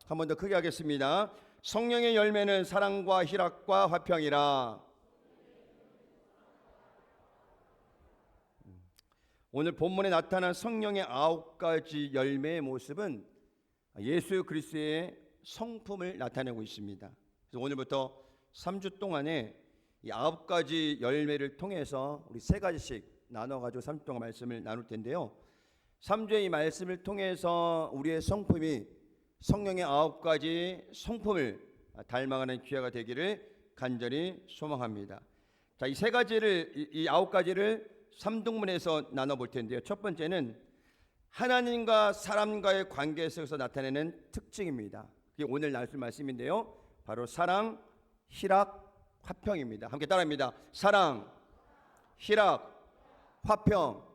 한 번 더 크게 하겠습니다. 성령의 열매는 사랑과 희락과 화평이라. 오늘 본문에 나타난 성령의 9가지 열매의 모습은 예수 그리스도의 성품을 나타내고 있습니다. 그래서 오늘부터 3주 동안에 이 9가지 열매를 통해서 우리 3가지씩 나눠가지고 3주 동안 말씀을 나눌 텐데요. 3주의 이 말씀을 통해서 우리의 성품이 성령의 9가지 성품을 닮아가는 기회가 되기를 간절히 소망합니다. 자, 이 3가지를, 이 9가지를 3등분해서 나눠볼 텐데요. 첫 번째는 하나님과 사람과의 관계 속에서 나타내는 특징입니다. 그게 오늘 나눌 말씀인데요. 바로 사랑, 희락, 화평입니다. 함께 따라합니다. 사랑, 희락, 화평.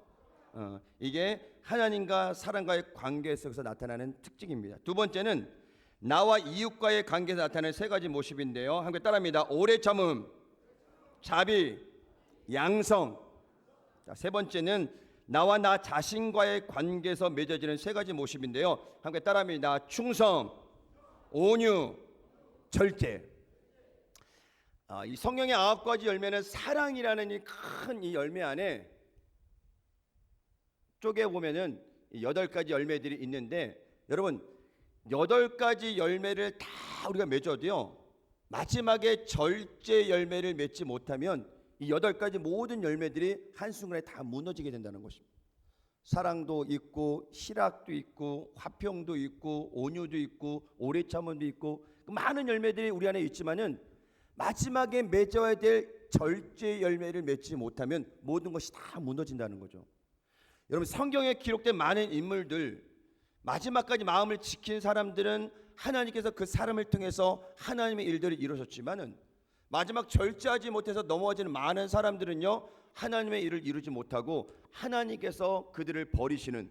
이게 하나님과 사람과의 관계 속에서 나타나는 특징입니다. 두 번째는 나와 이웃과의 관계에서 나타나는 3가지 모습인데요. 함께 따라합니다. 오래 참음, 자비, 양성. 자, 세 번째는 나와 나 자신과의 관계에서 맺어지는 3가지 모습인데요. 함께 따라합니다. 충성, 온유, 절제. 이 성령의 9가지 열매는 사랑이라는 이 큰 이 열매 안에 쪼개 보면은 8가지 열매들이 있는데, 여러분 8가지 열매를 다 우리가 맺어도요, 마지막에 절제 열매를 맺지 못하면 이 8가지 모든 열매들이 한순간에 다 무너지게 된다는 것입니다. 사랑도 있고 희락도 있고 화평도 있고 온유도 있고 오래 참음도 있고 많은 열매들이 우리 안에 있지만은 마지막에 맺어야 될 절제 열매를 맺지 못하면 모든 것이 다 무너진다는 거죠. 여러분 성경에 기록된 많은 인물들, 마지막까지 마음을 지킨 사람들은 하나님께서 그 사람을 통해서 하나님의 일들을 이루셨지만은 마지막 절제하지 못해서 넘어지는 많은 사람들은요, 하나님의 일을 이루지 못하고 하나님께서 그들을 버리시는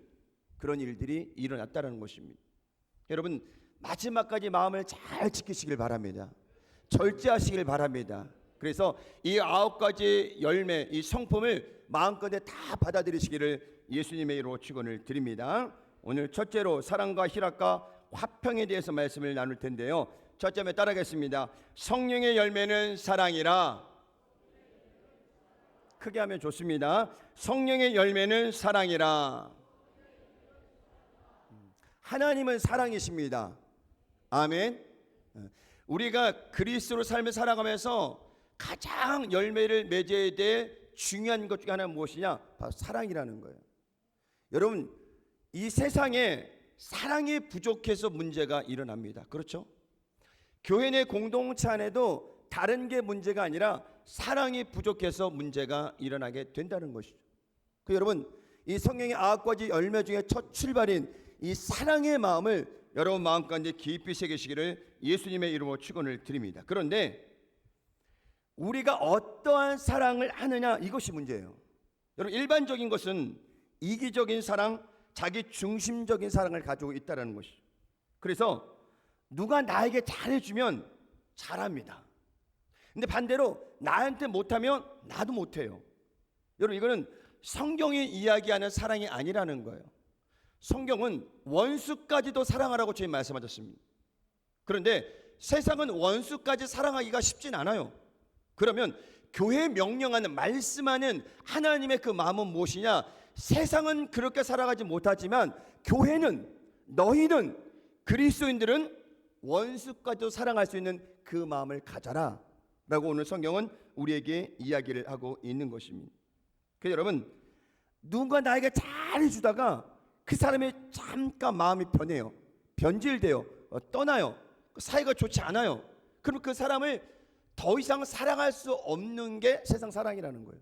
그런 일들이 일어났다는 것입니다. 여러분 마지막까지 마음을 잘 지키시길 바랍니다. 절제하시길 바랍니다. 그래서 이 9가지 열매, 이 성품을 마음껏 다 받아들이시기를 예수님의 이름으로 축원을 드립니다. 오늘 첫째로 사랑과 희락과 화평에 대해서 말씀을 나눌 텐데요. 첫째 면 따라하겠습니다. 성령의 열매는 사랑이라. 크게 하면 좋습니다. 성령의 열매는 사랑이라. 하나님은 사랑이십니다. 아멘. 우리가 그리스도로 삶을 살아가면서 가장 열매를 맺어야 될 중요한 것 중에 하나는 무엇이냐? 바로 사랑이라는 거예요. 여러분 이 세상에 사랑이 부족해서 문제가 일어납니다. 그렇죠? 교회 내 공동체 안에도 다른 게 문제가 아니라 사랑이 부족해서 문제가 일어나게 된다는 것이죠. 여러분 이 성령의 9가지 열매 중에 첫 출발인 이 사랑의 마음을 여러분 마음 가운데 깊이 새기시기를 예수님의 이름으로 축원을 드립니다. 그런데 우리가 어떠한 사랑을 하느냐, 이것이 문제예요. 여러분 일반적인 것은 이기적인 사랑, 자기 중심적인 사랑을 가지고 있다는 것이죠. 그래서 누가 나에게 잘해주면 잘합니다. 근데 반대로 나한테 못하면 나도 못해요. 여러분 이거는 성경이 이야기하는 사랑이 아니라는 거예요. 성경은 원수까지도 사랑하라고 주님 말씀하셨습니다. 그런데 세상은 원수까지 사랑하기가 쉽진 않아요. 그러면 교회에 명령하는, 말씀하는 하나님의 그 마음은 무엇이냐? 세상은 그렇게 살아가지 못하지만 교회는, 너희는, 그리스도인들은 원수까지도 사랑할 수 있는 그 마음을 가져라 라고 오늘 성경은 우리에게 이야기를 하고 있는 것입니다. 그래서 여러분 누군가 나에게 잘해주다가 그 사람이 잠깐 마음이 변해요. 변질돼요. 떠나요. 사이가 좋지 않아요. 그럼 그 사람을 더 이상 사랑할 수 없는 게 세상 사랑이라는 거예요.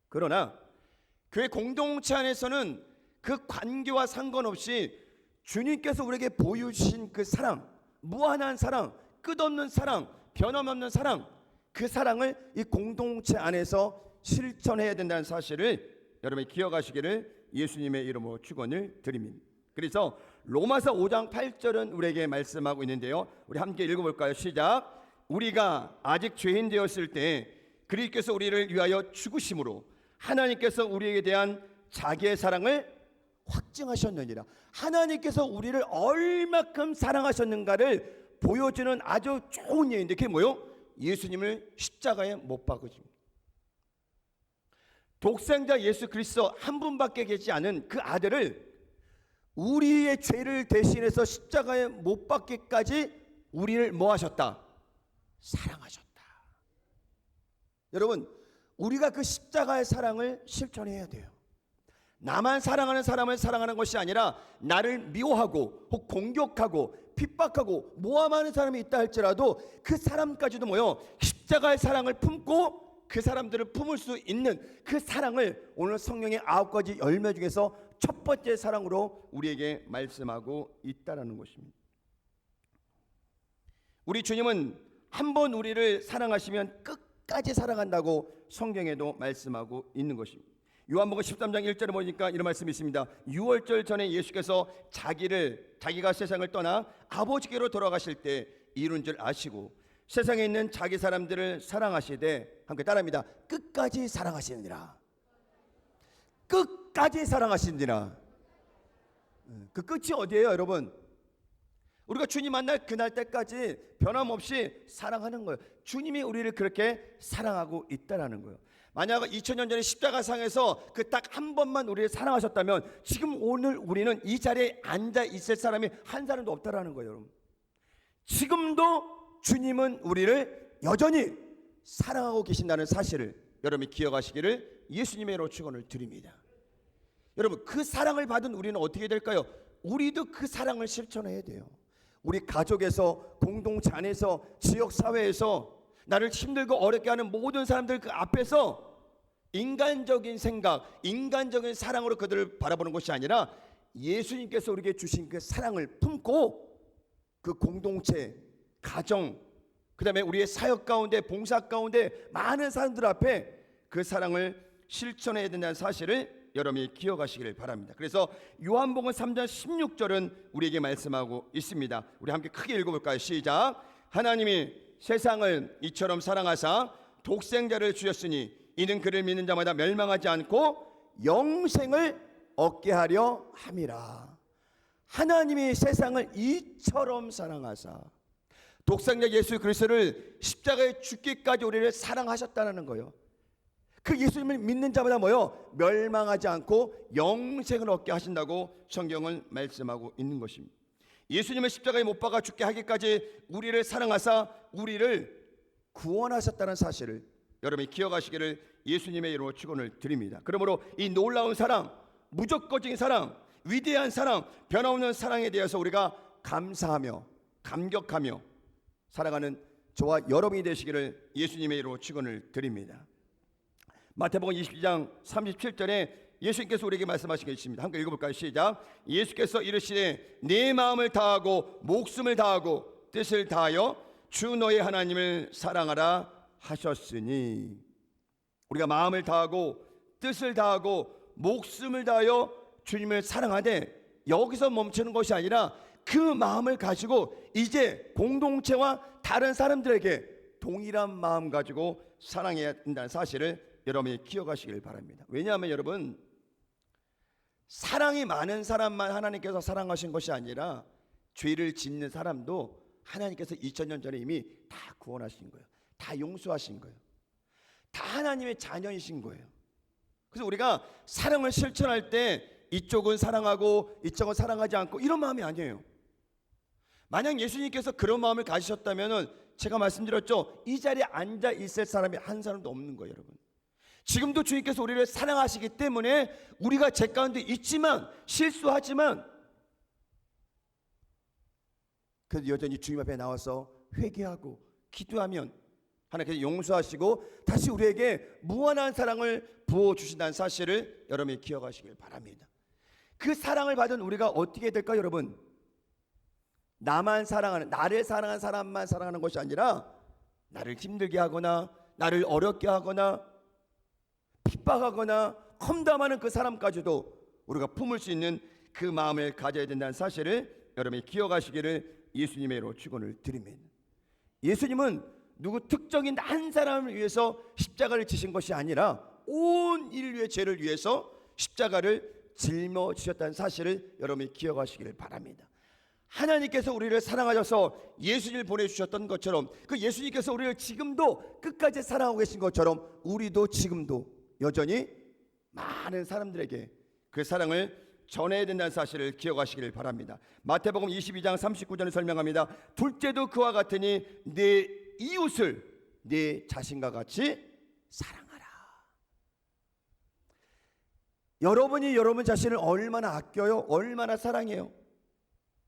그러나 교회 공동체 안에서는 그 관계와 상관없이 주님께서 우리에게 보여주신 그 사랑, 무한한 사랑, 끝없는 사랑, 변함없는 사랑, 그 사랑을 이 공동체 안에서 실천해야 된다는 사실을 여러분이 기억하시기를 예수님의 이름으로 축원을 드립니다. 그래서 로마서 5장 8절은 우리에게 말씀하고 있는데요. 우리 함께 읽어볼까요? 시작. 우리가 아직 죄인 되었을 때 그리스도께서 우리를 위하여 죽으심으로 하나님께서 우리에게 대한 자기의 사랑을 확증하셨느니라. 하나님께서 우리를 얼마큼 사랑하셨는가를 보여주는 아주 좋은 예인데 그게 뭐요? 예수님을 십자가에 못 박으십니다. 독생자 예수 그리스도 한 분밖에 계시지 않은 그 아들을 우리의 죄를 대신해서 십자가에 못 박기까지 우리를 뭐 하셨다? 사랑하셨다. 여러분, 우리가 그 십자가의 사랑을 실천해야 돼요. 나만 사랑하는 사람을 사랑하는 것이 아니라 나를 미워하고 혹 공격하고 핍박하고 모함하는 사람이 있다 할지라도 그 사람까지도 뭐요? 십자가의 사랑을 품고 그 사람들을 품을 수 있는 그 사랑을 오늘 성령의 9가지 열매 중에서 첫 번째 사랑으로 우리에게 말씀하고 있다라는 것입니다. 우리 주님은 한 번 우리를 사랑하시면 끝까지 사랑한다고 성경에도 말씀하고 있는 것입니다. 요한복음 13장 1절에 보니까 이런 말씀이 있습니다. 유월절 전에 예수께서 자기가 세상을 떠나 아버지께로 돌아가실 때 이룬 줄 아시고 세상에 있는 자기 사람들을 사랑하시되 함께 따라합니다. 끝까지 사랑하시느니라. 끝까지 사랑하시느니라. 그 끝이 어디예요, 여러분? 우리가 주님 만날 그날 때까지 변함없이 사랑하는 거예요. 주님이 우리를 그렇게 사랑하고 있다라는 거예요. 만약 2000년 전에 십자가상에서 그 딱 한 번만 우리를 사랑하셨다면 지금 오늘 우리는 이 자리에 앉아 있을 사람이 한 사람도 없다라는 거예요, 여러분. 지금도 주님은 우리를 여전히 사랑하고 계신다는 사실을 여러분이 기억하시기를 예수님의 이름으로 축원을 드립니다. 여러분, 그 사랑을 받은 우리는 어떻게 될까요? 우리도 그 사랑을 실천해야 돼요. 우리 가족에서, 공동체 안에서, 지역사회에서 나를 힘들고 어렵게 하는 모든 사람들 그 앞에서 인간적인 생각, 인간적인 사랑으로 그들을 바라보는 것이 아니라 예수님께서 우리에게 주신 그 사랑을 품고 그 공동체, 가정, 그 다음에 우리의 사역 가운데, 봉사 가운데 많은 사람들 앞에 그 사랑을 실천해야 된다는 사실을 여러분이 기억하시기를 바랍니다. 그래서 요한복음 3장 16절은 우리에게 말씀하고 있습니다. 우리 함께 크게 읽어볼까요? 시작. 하나님이 세상을 이처럼 사랑하사 독생자를 주셨으니 이는 그를 믿는 자마다 멸망하지 않고 영생을 얻게 하려 함이라. 하나님이 세상을 이처럼 사랑하사 독생자 예수 그리스도를 십자가에 죽기까지 우리를 사랑하셨다는 거예요. 그 예수님을 믿는 자마다 뭐요? 멸망하지 않고 영생을 얻게 하신다고 성경은 말씀하고 있는 것입니다. 예수님을 십자가에 못 박아 죽게 하기까지 우리를 사랑하사 우리를 구원하셨다는 사실을 여러분이 기억하시기를 예수님의 이름으로 축원을 드립니다. 그러므로 이 놀라운 사랑, 무조건적인 사랑, 위대한 사랑, 변함없는 사랑에 대해서 우리가 감사하며 감격하며 살아가는 저와 여러분이 되시기를 예수님의 이름으로 축원을 드립니다. 마태복음 22장 37절에 예수님께서 우리에게 말씀하신 게 있습니다. 함께 읽어볼까요? 시작. 예수께서 이르시되 내 마음을 다하고 목숨을 다하고 뜻을 다하여 주 너의 하나님을 사랑하라 하셨으니, 우리가 마음을 다하고 뜻을 다하고 목숨을 다하여 주님을 사랑하되 여기서 멈추는 것이 아니라 그 마음을 가지고 이제 공동체와 다른 사람들에게 동일한 마음 가지고 사랑해야 된다는 사실을 여러분이 기억하시길 바랍니다. 왜냐하면 여러분, 사랑이 많은 사람만 하나님께서 사랑하신 것이 아니라 죄를 짓는 사람도 하나님께서 2000년 전에 이미 다 구원하신 거예요. 다 용서하신 거예요. 다 하나님의 자녀이신 거예요. 그래서 우리가 사랑을 실천할 때 이쪽은 사랑하고 이쪽은 사랑하지 않고 이런 마음이 아니에요. 만약 예수님께서 그런 마음을 가지셨다면 제가 말씀드렸죠, 이 자리에 앉아 있을 사람이 한 사람도 없는 거예요. 여러분, 지금도 주님께서 우리를 사랑하시기 때문에 우리가 제 가운데 있지만, 실수하지만 그래도 여전히 주님 앞에 나와서 회개하고 기도하면 하나님께서 용서하시고 다시 우리에게 무한한 사랑을 부어주신다는 사실을 여러분이 기억하시길 바랍니다. 그 사랑을 받은 우리가 어떻게 될까요, 여러분? 나만 사랑하는, 나를 사랑하는 사람만 사랑하는 것이 아니라 나를 힘들게 하거나 나를 어렵게 하거나 핍박하거나 험담하는 그 사람까지도 우리가 품을 수 있는 그 마음을 가져야 된다는 사실을 여러분이 기억하시기를 예수님의 이름으로 축원을 드립니다. 예수님은 누구 특정인 한 사람을 위해서 십자가를 지신 것이 아니라 온 인류의 죄를 위해서 십자가를 짊어지셨다는 사실을 여러분이 기억하시기를 바랍니다. 하나님께서 우리를 사랑하셔서 예수님을 보내주셨던 것처럼, 그 예수님께서 우리를 지금도 끝까지 사랑하고 계신 것처럼 우리도 지금도 여전히 많은 사람들에게 그 사랑을 전해야 된다는 사실을 기억하시기를 바랍니다. 마태복음 22장 39절을 설명합니다. 둘째도 그와 같으니 내 이웃을 내 자신과 같이 사랑하라. 여러분이 여러분 자신을 얼마나 아껴요? 얼마나 사랑해요?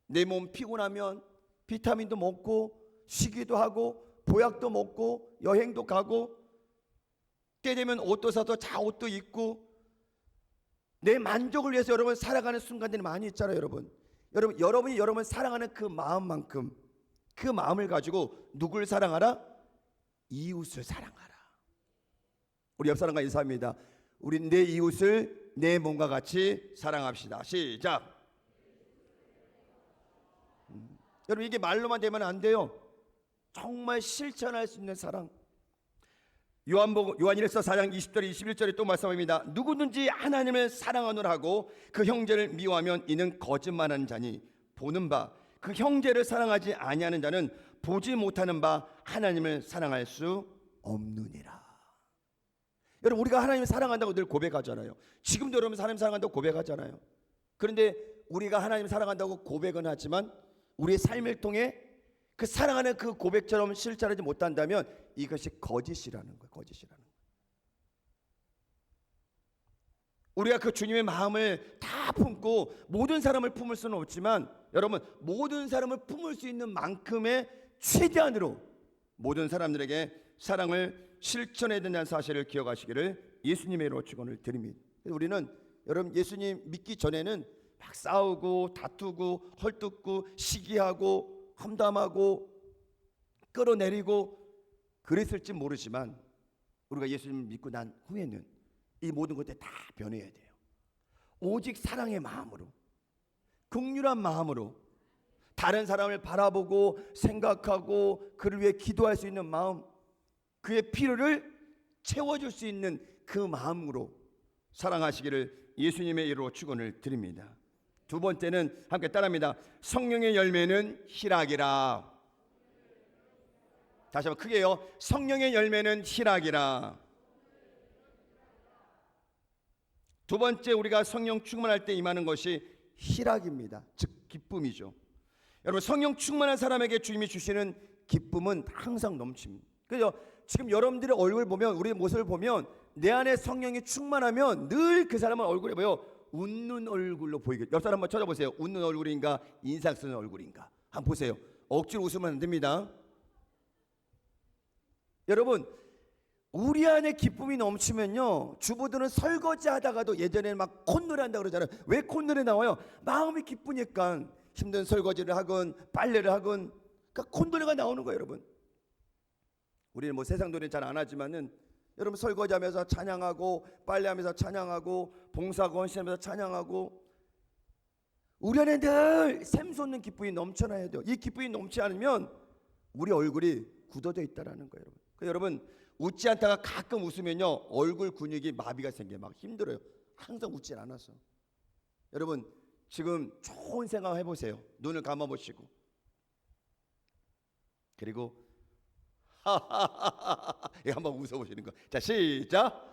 내 몸 피곤하면 비타민도 먹고 쉬기도 하고 보약도 먹고 여행도 가고 때 되면 옷도 사서 자옷도 입고 내 만족을 위해서 여러분 살아가는 순간들이 많이 있잖아요. 여러분이 여러분 사랑하는 그 마음만큼 그 마음을 가지고 누굴 사랑하라? 이웃을 사랑하라. 우리 옆 사람과 인사합니다. 우리 내 이웃을 내 몸과 같이 사랑합시다. 시작. 여러분 이게 말로만 되면 안 돼요. 정말 실천할 수 있는 사랑. 요한일서 4장 20절 21절에 또 말씀합니다. 누구든지 하나님을 사랑하노라 하고 그 형제를 미워하면 이는 거짓말하는 자니 보는 바 그 형제를 사랑하지 아니하는 자는 보지 못하는 바 하나님을 사랑할 수 없느니라. 여러분 우리가 하나님을 사랑한다고 늘 고백하잖아요. 지금도 여러분 하나님 사랑한다고 고백하잖아요. 그런데 우리가 하나님을 사랑한다고 고백은 하지만 우리의 삶을 통해 그 사랑하는 그 고백처럼 실천하지 못한다면 이것이 거짓이라는 거예요. 거짓이라는 거예요. 우리가 그 주님의 마음을 다 품고 모든 사람을 품을 수는 없지만 여러분 모든 사람을 품을 수 있는 만큼의 최대한으로 모든 사람들에게 사랑을 실천해야 된다는 사실을 기억하시기를 예수님의 이름으로 축원을 드립니다. 우리는 여러분 예수님 믿기 전에는 막 싸우고 다투고 헐뜯고 시기하고 험담하고 끌어내리고 그랬을지 모르지만 우리가 예수님을 믿고 난 후에는 이 모든 것들 다 변해야 돼요. 오직 사랑의 마음으로 긍휼한 마음으로 다른 사람을 바라보고 생각하고 그를 위해 기도할 수 있는 마음, 그의 필요를 채워줄 수 있는 그 마음으로 살아가시기를 예수님의 이름으로 축원을 드립니다. 두 번째는 함께 따라합니다. 성령의 열매는 희락이라. 다시 한번 크게요. 성령의 열매는 희락이라. 두 번째 우리가 성령 충만할 때 임하는 것이 희락입니다. 즉 기쁨이죠. 여러분 성령 충만한 사람에게 주님이 주시는 기쁨은 항상 넘칩니다. 그래서 지금 여러분들의 얼굴 보면 우리의 모습을 보면 내 안에 성령이 충만하면 늘 그 사람은 얼굴에 뭐요? 웃는 얼굴로 보이겠죠. 옆 사람 한번 찾아보세요. 웃는 얼굴인가 인상 쓰는 얼굴인가 한번 보세요. 억지로 웃으면 안 됩니다. 여러분 우리 안에 기쁨이 넘치면요 주부들은 설거지 하다가도 예전에는 막 콧노래 한다고 그러잖아요. 왜 콧노래 나와요? 마음이 기쁘니까. 힘든 설거지를 하건 빨래를 하건 그러니까 콧노래가 나오는 거예요. 여러분 우리는 뭐 세상 노래 잘 안 하지만은 여러분 설거지하면서 찬양하고 빨래하면서 찬양하고 봉사하고 헌신하면서 찬양하고 우리 안에 늘 샘솟는 기쁨이 넘쳐나야 돼요. 이 기쁨이 넘치 않으면 우리 얼굴이 굳어져 있다라는 거예요. 여러분 웃지 않다가 가끔 웃으면요 얼굴 근육이 마비가 생겨요. 막 힘들어요. 항상 웃지 않아서. 여러분 지금 좋은 생각 해보세요. 눈을 감아보시고 그리고 하하하하 한번 웃어보시는 거. 자 시작.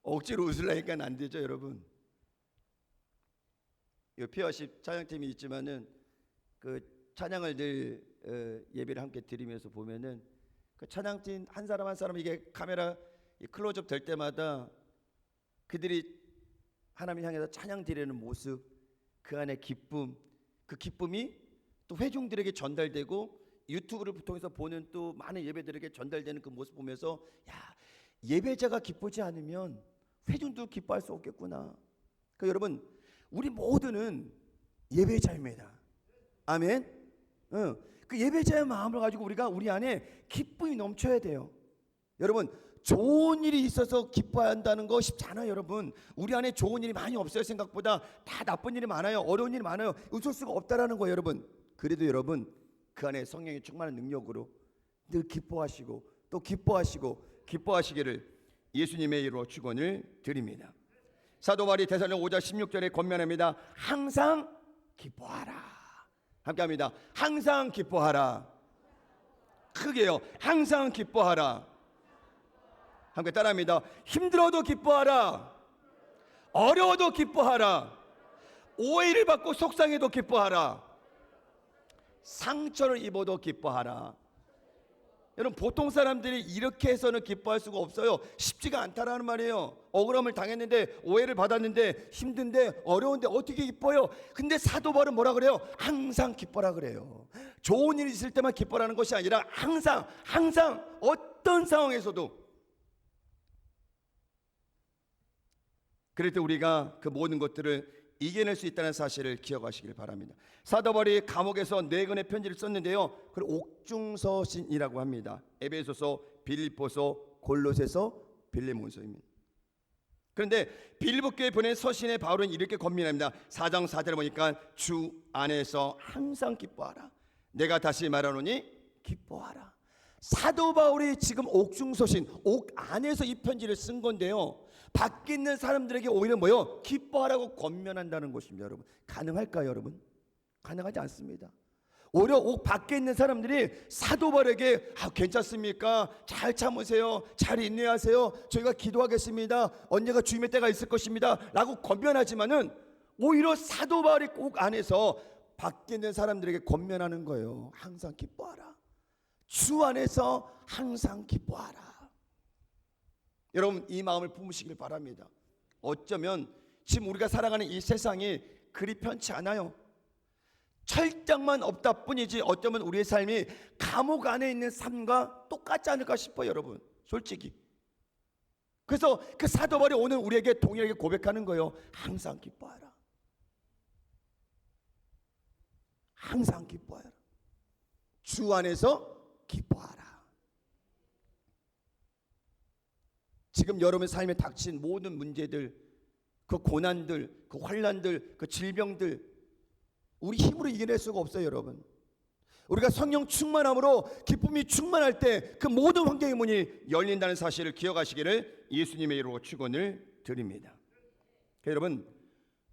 억지로 웃으려니까 안 되죠 여러분. 이 피어십 찬양팀이 있지만은 그 찬양을 늘 예배를 함께 드리면서 보면은 그 찬양팀 한 사람 한 사람 이게 카메라 클로즈업 될 때마다 그들이 하나님 향해서 찬양 드리는 모습, 그 안에 기쁨, 그 기쁨이 또 회중들에게 전달되고 유튜브를 통해서 보는 또 많은 예배들에게 전달되는 그 모습 보면서 야 예배자가 기쁘지 않으면 회중도 기뻐할 수 없겠구나. 그 여러분 우리 모두는 예배자입니다. 아멘. 그 예배자의 마음을 가지고 우리가 우리 안에 기쁨이 넘쳐야 돼요. 여러분 좋은 일이 있어서 기뻐한다는 거 쉽지 않아요. 여러분 우리 안에 좋은 일이 많이 없어요. 생각보다 다 나쁜 일이 많아요. 어려운 일이 많아요. 웃을 수가 없다라는 거예요. 여러분 그래도 여러분 그 안에 성령이 충만한 능력으로 늘 기뻐하시고 또 기뻐하시고 기뻐하시기를 예수님의 이름으로 축원을 드립니다. 사도 바울이 데살로니가 5장 16절에 권면합니다. 항상 기뻐하라. 함께합니다. 항상 기뻐하라. 크게요. 항상 기뻐하라. 함께 따라합니다. 힘들어도 기뻐하라. 어려워도 기뻐하라. 오해를 받고 속상해도 기뻐하라. 상처를 입어도 기뻐하라. 여러분, 보통 사람들이 이렇게 해서는 기뻐할 수가 없어요. 쉽지가 않다라는 말이에요. 억울함을 당했는데, 오해를 받았는데, 힘든데, 어려운데 어떻게 기뻐요? 근데 사도 바울은 뭐라 그래요? 항상 기뻐라 그래요. 좋은 일이 있을 때만 기뻐라는 것이 아니라 항상 어떤 상황에서도. 그럴 때 우리가 그 모든 것들을 이겨낼 수 있다는 사실을 기억하시길 바랍니다. 사도 바울이 감옥에서 4권의 편지를 썼는데요, 그걸 옥중서신이라고 합니다. 에베소서, 빌립보서, 골로새서, 빌레몬서입니다. 그런데 빌립보교에 보낸 서신에 바울은 이렇게 권면합니다. 4장 4절에 보니까 주 안에서 항상 기뻐하라. 내가 다시 말하노니 기뻐하라. 사도 바울이 지금 옥중서신, 옥 안에서 이 편지를 쓴 건데요, 밖에 있는 사람들에게 오히려 뭐요? 기뻐하라고 권면한다는 것입니다. 여러분, 가능할까요? 여러분, 가능하지 않습니다. 오히려 옥 밖에 있는 사람들이 사도 바울에게 괜찮습니까? 잘 참으세요. 잘 인내하세요. 저희가 기도하겠습니다. 언젠가 주님의 때가 있을 것입니다 라고 권면하지만은 오히려 사도 바울이 옥 안에서 밖에 있는 사람들에게 권면하는 거예요. 항상 기뻐하라. 주 안에서 항상 기뻐하라. 여러분, 이 마음을 품으시길 바랍니다. 어쩌면 지금 우리가 살아가는 이 세상이 그리 편치 않아요. 철장만 없다 뿐이지 어쩌면 우리의 삶이 감옥 안에 있는 삶과 똑같지 않을까 싶어요. 여러분, 솔직히. 그래서 그 사도 바울이 오늘 우리에게 동일하게 고백하는 거예요. 항상 기뻐하라. 항상 기뻐하라. 주 안에서 기뻐하라. 지금 여러분의 삶에 닥친 모든 문제들, 그 고난들, 그 환난들, 그 질병들, 우리 힘으로 이겨낼 수가 없어요. 여러분, 우리가 성령 충만함으로 기쁨이 충만할 때 그 모든 환경의 문이 열린다는 사실을 기억하시기를 예수님의 이름으로 축원을 드립니다. 여러분,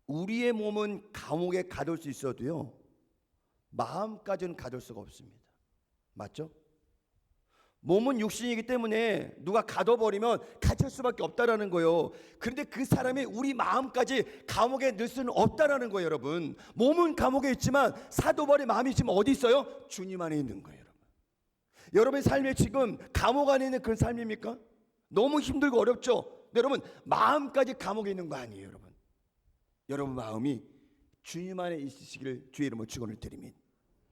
우리의 몸은 감옥에 가둘 수 있어도요, 마음까지는 가둘 수가 없습니다. 맞죠? 몸은 육신이기 때문에 누가 가둬버리면 갇힐 수밖에 없다라는 거예요. 그런데 그 사람이 우리 마음까지 감옥에 넣을 수는 없다라는 거예요. 여러분, 몸은 감옥에 있지만 사도 바울의 마음이 지금 어디 있어요? 주님 안에 있는 거예요. 여러분, 여러분의 삶에 지금 감옥 안에 있는 그런 삶입니까? 너무 힘들고 어렵죠? 여러분, 마음까지 감옥에 있는 거 아니에요. 여러분, 여러분 마음이 주님 안에 있으시기를 주의 이름으로 축원을 드립니다.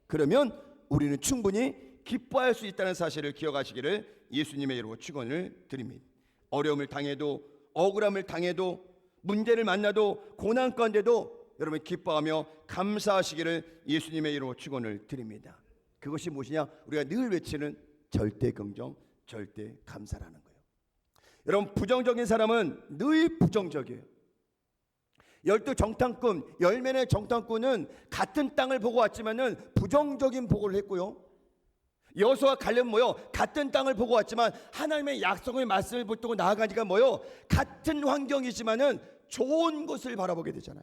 그러면 우리는 충분히 기뻐할 수 있다는 사실을 기억하시기를 예수님의 이름으로 축원을 드립니다. 어려움을 당해도, 억울함을 당해도, 문제를 만나도, 고난 가운데도 여러분 기뻐하며 감사하시기를 예수님의 이름으로 축원을 드립니다. 그것이 무엇이냐? 우리가 늘 외치는 절대 긍정, 절대 감사라는 거예요. 여러분, 부정적인 사람은 늘 부정적이에요. 12정탐꾼, 10명의 정탐꾼은 같은 땅을 보고 왔지만은 부정적인 보고를 했고요, 여호수아와 갈렙은 뭐요? 같은 땅을 보고 왔지만 하나님의 약속의 말씀을 붙들고 나아가니까 뭐요? 같은 환경이지만은 좋은 것을 바라보게 되잖아요.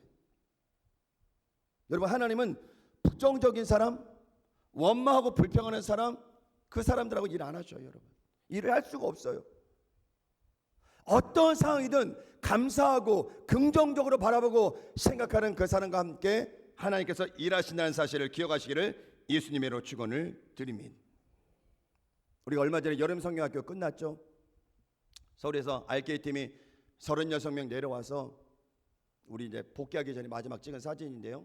여러분, 하나님은 부정적인 사람, 원망하고 불평하는 사람, 그 사람들하고 일 안 하죠. 여러분, 일을 할 수가 없어요. 어떤 상황이든 감사하고 긍정적으로 바라보고 생각하는 그 사람과 함께 하나님께서 일하신다는 사실을 기억하시기를 예수님의 이름으로 축원을 드립니다. 우리가 얼마 전에 여름 성경학교 끝났죠. 서울에서 RK팀이 36명 내려와서 우리 이제 복귀하기 전에 마지막 찍은 사진인데요,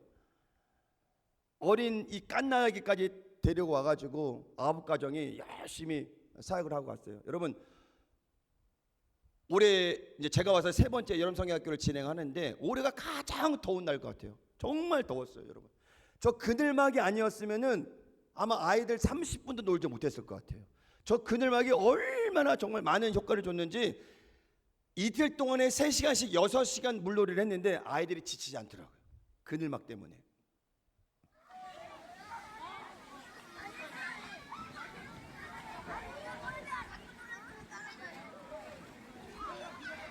어린 이 깐나아기까지 데리고 와가지고 아홉 가정이 열심히 사역을 하고 갔어요. 여러분, 올해 이제 제가 와서 3번째 여름 성경학교를 진행하는데 올해가 가장 더운 날 것 같아요. 정말 더웠어요. 여러분, 저 그늘막이 아니었으면은 아마 아이들 30분도 놀지 못했을 것 같아요. 저 그늘막이 얼마나 정말 많은 효과를 줬는지 이틀 동안에 3시간씩 6시간 물놀이를 했는데 아이들이 지치지 않더라고요. 그늘막 때문에.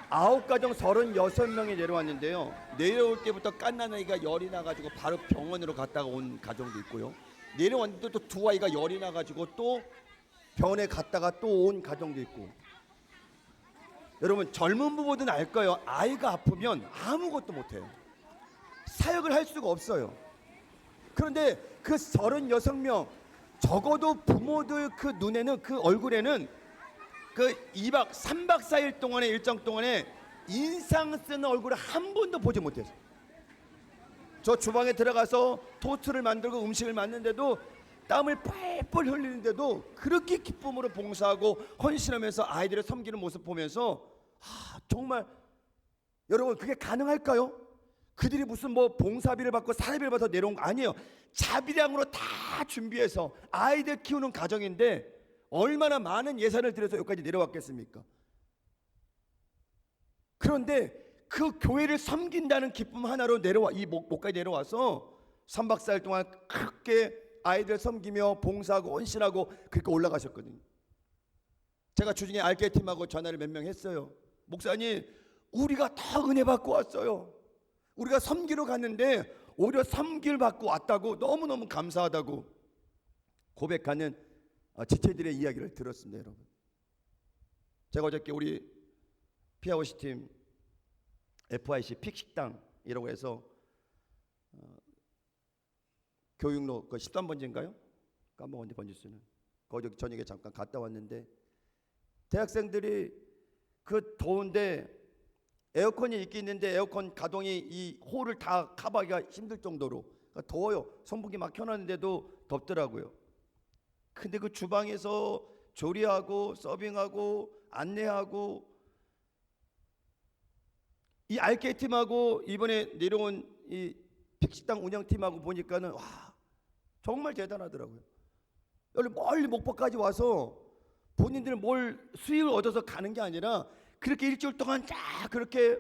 9가정 36명이 내려왔는데요. 내려올 때부터 갓난아이가 열이 나가지고 바로 병원으로 갔다가 온 가정도 있고요. 내려왔는데 또 두 아이가 열이 나가지고 또 병원에 갔다가 또 온 가정도 있고. 여러분, 젊은 부부들은 알 거예요. 아이가 아프면 아무것도 못해요. 사역을 할 수가 없어요. 그런데 그 36명, 적어도 부모들 그 눈에는, 그 얼굴에는 그 2박 3박 4일 동안의 일정 동안에 인상 쓰는 얼굴을 한 번도 보지 못했어요. 저 주방에 들어가서 토스트를 만들고 음식을 만드는데도 땀을 뻘뻘 흘리는데도 그렇게 기쁨으로 봉사하고 헌신하면서 아이들을 섬기는 모습 보면서 정말 여러분, 그게 가능할까요? 그들이 무슨 뭐 봉사비를 받고 사례비를 받아서 내려온 거 아니에요. 자비량으로 다 준비해서 아이들 키우는 가정인데 얼마나 많은 예산을 들여서 여기까지 내려왔겠습니까? 그런데 그 교회를 섬긴다는 기쁨 하나로 이 목까지 내려와서 3박 4일 동안 크게 아이들 섬기며 봉사하고 헌신하고 그렇게 올라가셨거든요. 제가 주중에 알게팀하고 전화를 몇 명 했어요. 목사님, 우리가 다 은혜 받고 왔어요. 우리가 섬기러 갔는데 오히려 섬길 받고 왔다고, 너무너무 감사하다고 고백하는 지체들의 이야기를 들었습니다. 여러분, 제가 어저께 우리 피아워시 팀 FIC 픽식당이라고 해서 교육로 그 13번지인가요? 까먹었는데 번지수는 거기 저녁에 잠깐 갔다 왔는데 대학생들이 그 더운데 에어컨이 있긴 있는데 에어컨 가동이 이 홀을 다 커버하기가 힘들 정도로 더워요. 선풍기 막 켜놨는데도 덥더라고요. 근데 그 주방에서 조리하고 서빙하고 안내하고 이 RK팀하고 이번에 내려온 이 픽식당 운영팀하고 보니까는 와, 정말 대단하더라고요. 여기 멀리 목포까지 와서 본인들 뭘 수익을 얻어서 가는 게 아니라 그렇게 일주일 동안 쫙 그렇게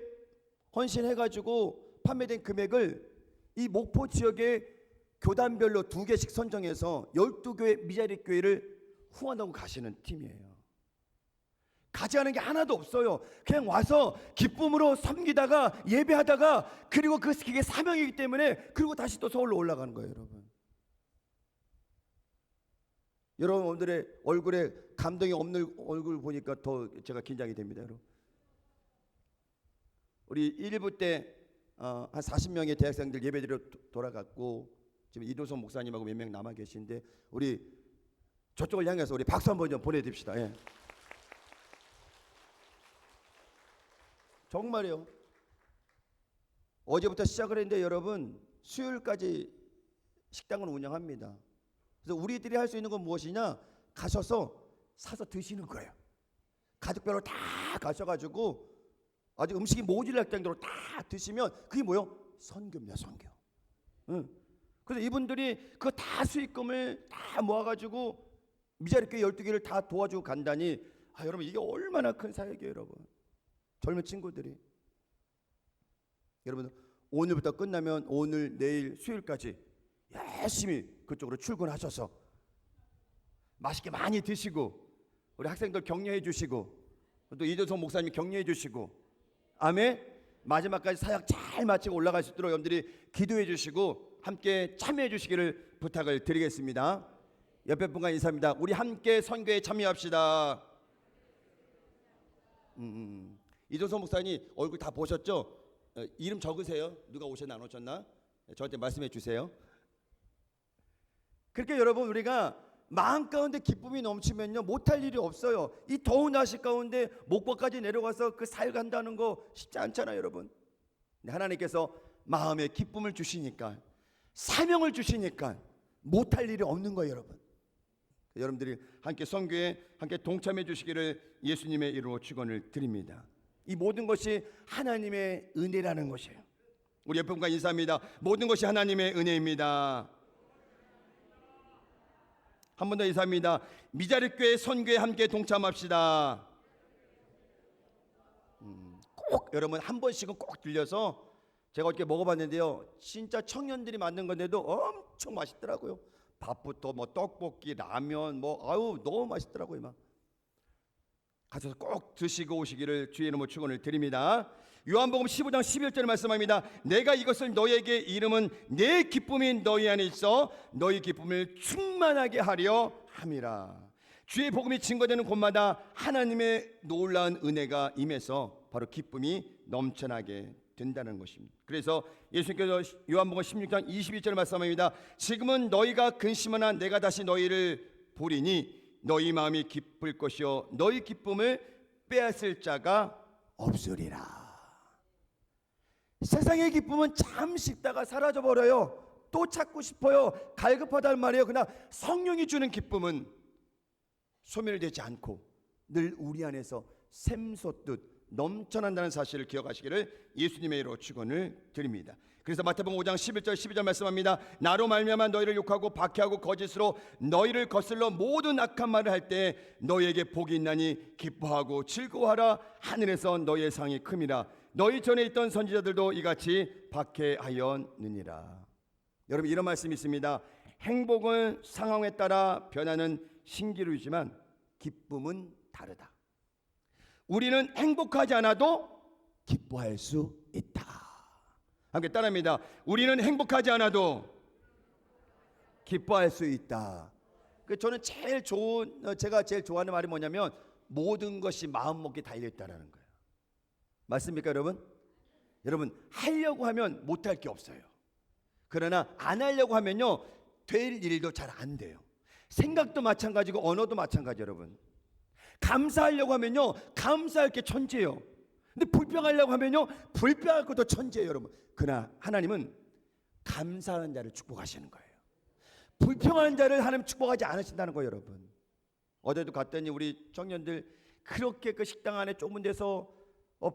헌신해가지고 판매된 금액을 이 목포 지역의 교단별로 2개씩 선정해서 12교회 미자리 교회를 후원하고 가시는 팀이에요. 가져가는 게 하나도 없어요. 그냥 와서 기쁨으로 섬기다가 예배하다가 그리고 그게 사명이기 때문에 그리고 다시 또 서울로 올라가는 거예요. 여러분들의 얼굴에 감동이 없는 얼굴 보니까 더 제가 긴장이 됩니다. 여러분, 우리 1부 때 한 40명의 대학생들 예배드려 돌아갔고 지금 이도성 목사님하고 몇 명 남아 계신데 우리 저쪽을 향해서 우리 박수 한번 좀 보내드립시다. 예. 정말요. 어제부터 시작을 했는데 여러분, 수요일까지 식당을 운영합니다. 그래서 우리들이 할 수 있는 건 무엇이냐? 가셔서 사서 드시는 거예요. 가족별로 다 가셔가지고 아주 음식이 모질랄 정도로 다 드시면 그게 뭐요? 선교입니다. 선교. 그래서 이분들이 그 다 수익금을 다 모아가지고 미자리 교회 12개를 다 도와주고 간다니 여러분, 이게 얼마나 큰 사역이에요. 여러분, 젊은 친구들이 여러분, 오늘부터 끝나면 오늘 내일 수요일까지 열심히 그쪽으로 출근하셔서 맛있게 많이 드시고 우리 학생들 격려해 주시고 또 이도성 목사님 격려해 주시고 아멘. 마지막까지 사역 잘 마치고 올라갈 수 있도록 여러분들이 기도해 주시고 함께 참여해 주시기를 부탁을 드리겠습니다. 옆에 분과 인사합니다. 우리 함께 선교에 참여합시다. 이도성 목사님 얼굴 다 보셨죠? 이름 적으세요. 누가 오셨나 안 오셨나? 저한테 말씀해 주세요. 그렇게 여러분, 우리가 마음 가운데 기쁨이 넘치면요 못할 일이 없어요. 이 더운 날씨 가운데 목포까지 내려가서 그 사역 한다는 거 쉽지 않잖아요. 여러분, 하나님께서 마음에 기쁨을 주시니까, 사명을 주시니까 못할 일이 없는 거예요. 여러분들이 함께 선교에 함께 동참해 주시기를 예수님의 이름으로 축원을 드립니다. 이 모든 것이 하나님의 은혜라는 것이에요. 우리 옆에 분과 인사합니다. 모든 것이 하나님의 은혜입니다. 한 번 더 인사합니다. 미자립교회 선교에 함께 동참합시다. 꼭 여러분 한 번씩은 꼭 들려서, 제가 어떻게 먹어봤는데요, 진짜 청년들이 만든 건데도 엄청 맛있더라고요. 밥부터 뭐 떡볶이, 라면, 뭐 아유 너무 맛있더라고요. 막 가셔서 꼭 드시고 오시기를 주의 이름으로 축원을 드립니다. 요한복음 15장 11절에 말씀합니다. 내가 이것을 너희에게 이름은 내 기쁨이 너희 안에 있어 너희 기쁨을 충만하게 하려 함이라. 주의 복음이 증거되는 곳마다 하나님의 놀라운 은혜가 임해서 바로 기쁨이 넘쳐나게 된다는 것입니다. 그래서 예수님께서 요한복음 16장 22절 말씀합니다. 지금은 너희가 근심하나 내가 다시 너희를 보리니 너희 마음이 기쁠 것이요 너희 기쁨을 빼앗을 자가 없으리라. 세상의 기쁨은 잠시 있다가 사라져 버려요. 또 찾고 싶어요. 갈급하단 말이에요. 그러나 성령이 주는 기쁨은 소멸되지 않고 늘 우리 안에서 샘솟듯 넘쳐난다는 사실을 기억하시기를 예수님의 이름으로 축원을 드립니다. 그래서 마태복음 5장 11절 12절 말씀합니다. 나로 말미암아 너희를 욕하고 박해하고 거짓으로 너희를 거슬러 모든 악한 말을 할 때 너희에게 복이 있나니 기뻐하고 즐거워하라. 하늘에서 너희의 상이 큼이라. 너희 전에 있던 선지자들도 이같이 박해하였느니라. 여러분, 이런 말씀이 있습니다. 행복은 상황에 따라 변하는 신기루이지만 기쁨은 다르다. 우리는 행복하지 않아도 기뻐할 수 있다. 함께 따라합니다. 우리는 행복하지 않아도 기뻐할 수 있다. 저는 제가 제일 좋아하는 말이 뭐냐면 모든 것이 마음먹기에 달려있다라는 거예요. 맞습니까 여러분? 여러분, 하려고 하면 못할 게 없어요. 그러나 안 하려고 하면요 될 일도 잘 안 돼요. 생각도 마찬가지고 언어도 마찬가지. 여러분, 감사하려고 하면요 감사할 게 천재예요. 근데 불평하려고 하면요 불평할 것도 천재예요. 여러분, 그러나 하나님은 감사하는 자를 축복하시는 거예요. 불평하는 자를 하나님 축복하지 않으신다는 거예요. 여러분, 어제도 갔더니 우리 청년들 그렇게 그 식당 안에 좁은 데서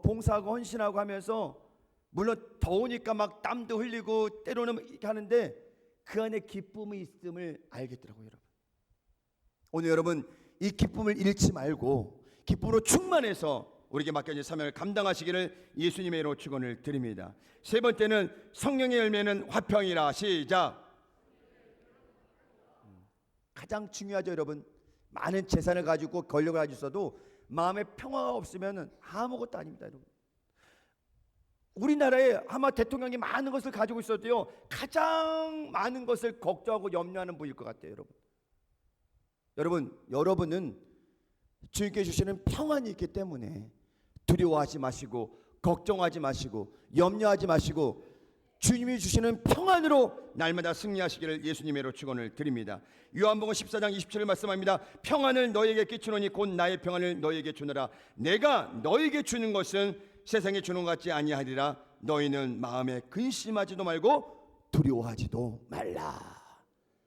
봉사하고 헌신하고 하면서, 물론 더우니까 막 땀도 흘리고 때로는 이렇게 하는데 그 안에 기쁨이 있음을 알겠더라고요. 여러분, 오늘 여러분 이 기쁨을 잃지 말고 기쁨으로 충만해서 우리에게 맡겨진 사명을 감당하시기를 예수님의 이름으로 축원을 드립니다. 세 번째는 성령의 열매는 화평이라. 시작. 가장 중요하죠. 여러분, 많은 재산을 가지고 권력을 가지고 있어도 마음에 평화가 없으면 아무것도 아닙니다. 여러분, 우리나라에 아마 대통령이 많은 것을 가지고 있어도요 가장 많은 것을 걱정하고 염려하는 분일 것 같아요. 여러분은 주님께 주시는 평안이 있기 때문에 두려워하지 마시고 걱정하지 마시고 염려하지 마시고 주님이 주시는 평안으로 날마다 승리하시기를 예수님의 이름으로 축원을 드립니다. 요한복음 14장 27절 말씀합니다. 평안을 너희에게 끼치노니 곧 나의 평안을 너희에게 주노라. 내가 너희에게 주는 것은 세상에 주는 것 같지 아니하리라. 너희는 마음에 근심하지도 말고 두려워하지도 말라.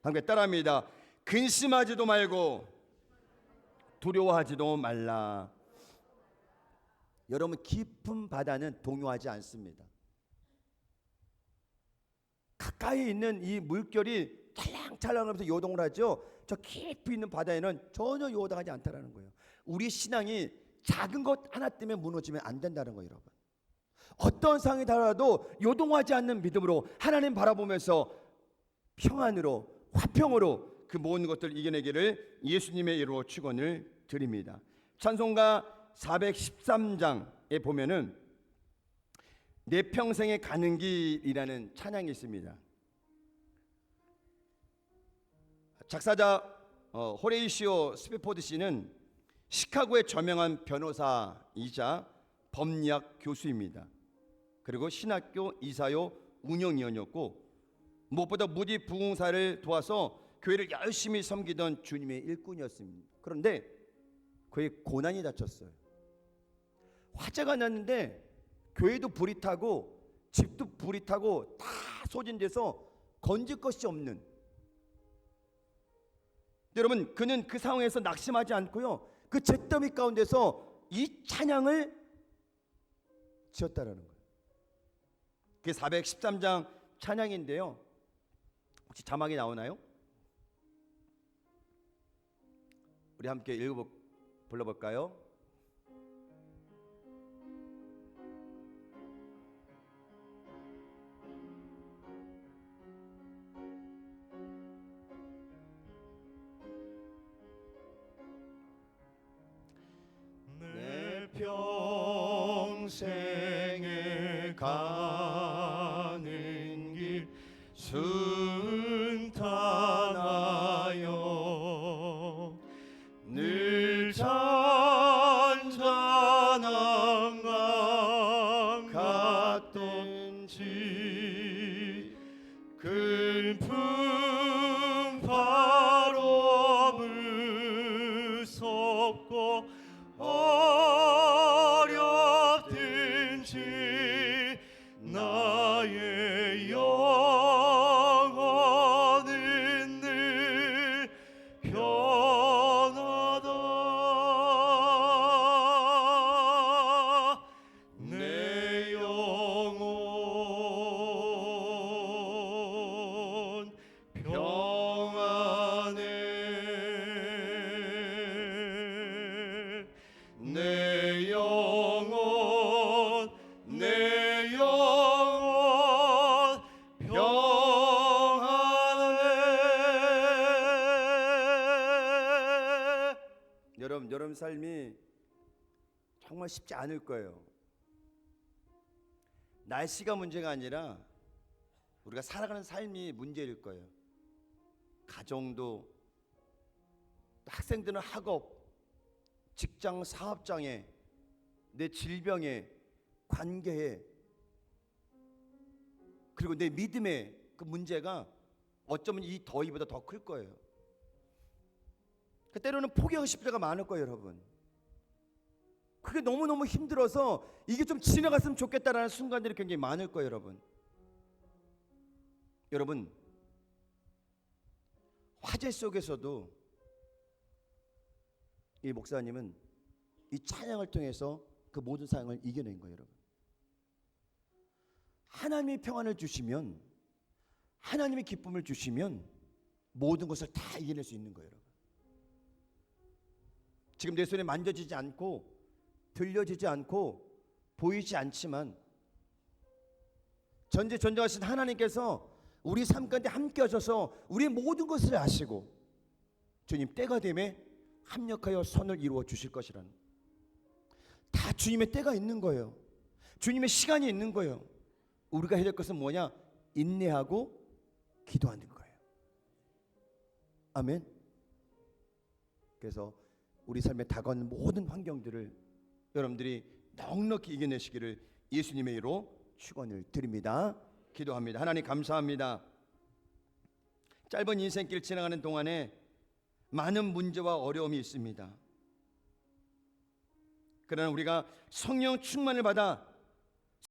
함께 따라합니다. 근심하지도 말고 두려워하지도 말라. 여러분, 깊은 바다는 동요하지 않습니다. 가까이 있는 이 물결이 찰랑찰랑하면서 요동을 하죠. 저 깊이 있는 바다에는 전혀 요동하지 않다라는 거예요. 우리 신앙이 작은 것 하나 때문에 무너지면 안 된다는 거예요. 여러분, 어떤 상황이 달아도 요동하지 않는 믿음으로 하나님 바라보면서 평안으로 화평으로 그 모든 것들을 이겨내기를 예수님의 이름으로 축원을 드립니다. 찬송가 413장에 보면은 내 평생에 가는 길이라는 찬양이 있습니다. 작사자 호레이시오 스페포드 씨는 시카고의 저명한 변호사이자 법리학 교수입니다. 그리고 신학교 이사요 운영위원이었고 무엇보다 무디 부흥사를 도와서 교회를 열심히 섬기던 주님의 일꾼이었습니다. 그런데 그의 고난이 닥쳤어요. 화재가 났는데 교회도 불이 타고 집도 불이 타고 다 소진돼서 건질 것이 없는, 여러분, 그는 그 상황에서 낙심하지 않고요 그 잿더미 가운데서 이 찬양을 지었다라는 거예요. 그게 413장 찬양인데요, 혹시 자막이 나오나요? 우리 함께 불러볼까요? 내 가는 길 순탄하여 늘 잔잔한 강 같던지 큰 풍 바로 무섭고 어렵든지 나의 영혼은 늘 편하다. 내 영혼 평안해. 내 영혼 평안해. 여러분 삶이 정말 쉽지 않을 거예요. 날씨가 문제가 아니라 우리가 살아가는 삶이 문제일 거예요. 가정도, 학생들은 학업, 직장, 사업장에, 내 질병에, 관계에, 그리고 내 믿음의 그 문제가 어쩌면 이 더위보다 더 클 거예요. 때로는 포기하고 싶을 때가 많을 거예요, 여러분. 그게 너무너무 힘들어서 이게 좀 지나갔으면 좋겠다라는 순간들이 굉장히 많을 거예요, 여러분. 여러분, 화재 속에서도 이 목사님은 이 찬양을 통해서 그 모든 상황을 이겨낸 거예요, 여러분. 하나님이 평안을 주시면, 하나님이 기쁨을 주시면 모든 것을 다 이겨낼 수 있는 거예요, 여러분. 지금 내 손에 만져지지 않고 들려지지 않고 보이지 않지만 전지전능하신 하나님께서 우리 삶 가운데 함께 하셔서 우리의 모든 것을 아시고 주님 때가 되매 합력하여 선을 이루어 주실 것이라는, 다 주님의 때가 있는 거예요. 주님의 시간이 있는 거예요. 우리가 해야 될 것은 뭐냐? 인내하고 기도하는 거예요. 아멘. 그래서 우리 삶에 다가오는 모든 환경들을 여러분들이 넉넉히 이겨내시기를 예수님의 이름으로 축원을 드립니다. 기도합니다. 하나님 감사합니다. 짧은 인생길 지나가는 동안에 많은 문제와 어려움이 있습니다. 그러나 우리가 성령 충만을 받아